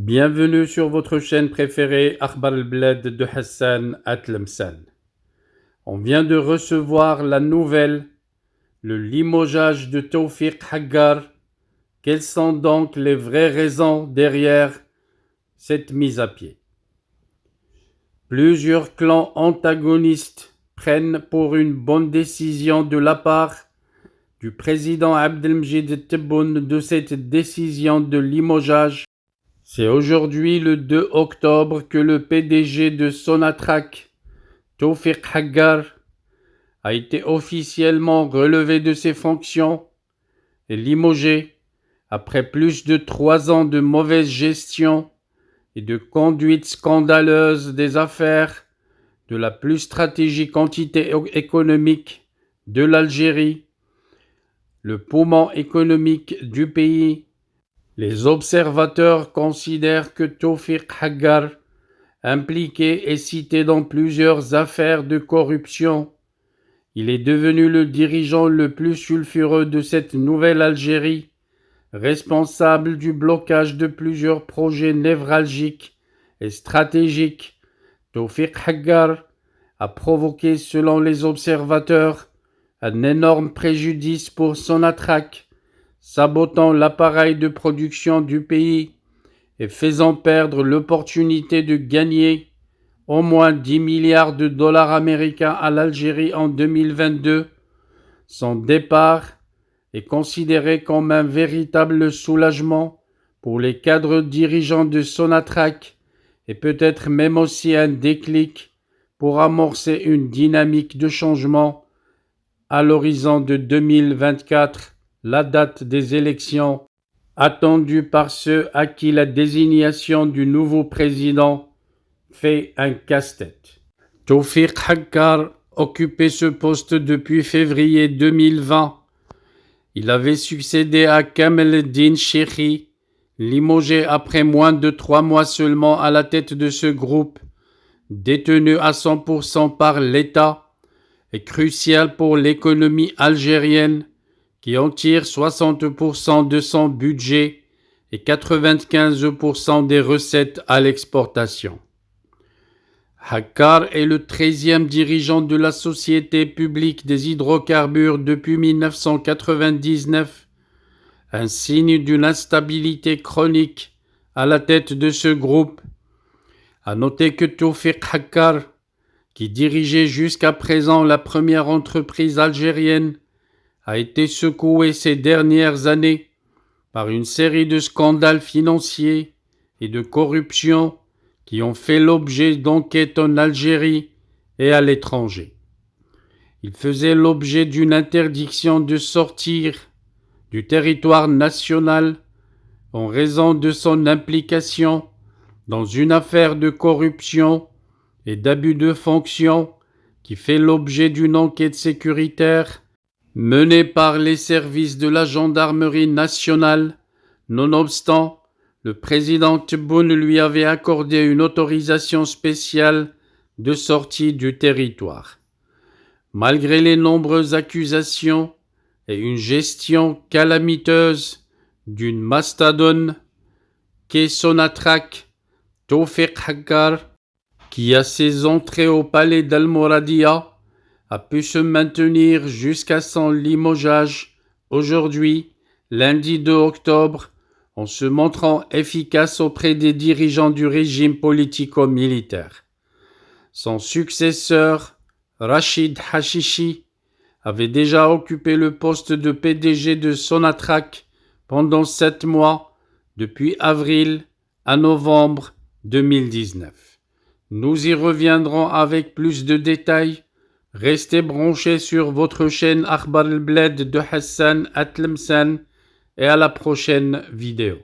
Bienvenue sur votre chaîne préférée Akhbar al-Bled de Hassan Atlemsan. On vient de recevoir la nouvelle, le limogeage de Tawfiq Haggar. Quelles sont donc les vraies raisons derrière cette mise à pied? Plusieurs clans antagonistes prennent pour une bonne décision de la part du président Abdelmjid Tebboune de cette décision de limogeage. C'est aujourd'hui le 2 octobre que le PDG de Sonatrach, Tawfiq Haggar, a été officiellement relevé de ses fonctions et limogé après plus de 3 ans de mauvaise gestion et de conduite scandaleuse des affaires de la plus stratégique entité économique de l'Algérie, le poumon économique du pays. Les observateurs considèrent que Tawfiq Haggar, impliqué et cité dans plusieurs affaires de corruption, il est devenu le dirigeant le plus sulfureux de cette nouvelle Algérie, responsable du blocage de plusieurs projets névralgiques et stratégiques. Tawfiq Haggar a provoqué, selon les observateurs, un énorme préjudice pour Sonatrach, sabotant l'appareil de production du pays et faisant perdre l'opportunité de gagner au moins 10 milliards de dollars américains à l'Algérie en 2022. Son départ est considéré comme un véritable soulagement pour les cadres dirigeants de Sonatrach et peut-être même aussi un déclic pour amorcer une dynamique de changement à l'horizon de 2024. La date des élections attendue par ceux à qui la désignation du nouveau président fait un casse-tête. Tawfiq Haggar occupait ce poste depuis février 2020. Il avait succédé à Kamel El-Din Cheikhy, limogé après moins de 3 mois seulement à la tête de ce groupe, détenu à 100% par l'État et crucial pour l'économie algérienne, qui en tire 60% de son budget et 95% des recettes à l'exportation. Haggar est le 13e dirigeant de la Société publique des hydrocarbures depuis 1999, un signe d'une instabilité chronique à la tête de ce groupe. À noter que Tawfiq Haggar, qui dirigeait jusqu'à présent la première entreprise algérienne, a été secoué ces dernières années par une série de scandales financiers et de corruption qui ont fait l'objet d'enquêtes en Algérie et à l'étranger. Il faisait l'objet d'une interdiction de sortir du territoire national en raison de son implication dans une affaire de corruption et d'abus de fonction qui fait l'objet d'une enquête sécuritaire menée par les services de la gendarmerie nationale. Nonobstant, le président Tebboune lui avait accordé une autorisation spéciale de sortie du territoire. Malgré les nombreuses accusations et une gestion calamiteuse d'une mastodonte qu'est Sonatrach, Tawfiq Haggar, qui a ses entrées au palais d'Al-Mouradia, a pu se maintenir jusqu'à son limogeage aujourd'hui, lundi 2 octobre, en se montrant efficace auprès des dirigeants du régime politico-militaire. Son successeur, Rachid Hachichi, avait déjà occupé le poste de PDG de Sonatrach pendant 7 mois, depuis avril à novembre 2019. Nous y reviendrons avec plus de détails. Restez branchés sur votre chaîne Akhbar al-Bled de Hassan Atlemsan et à la prochaine vidéo.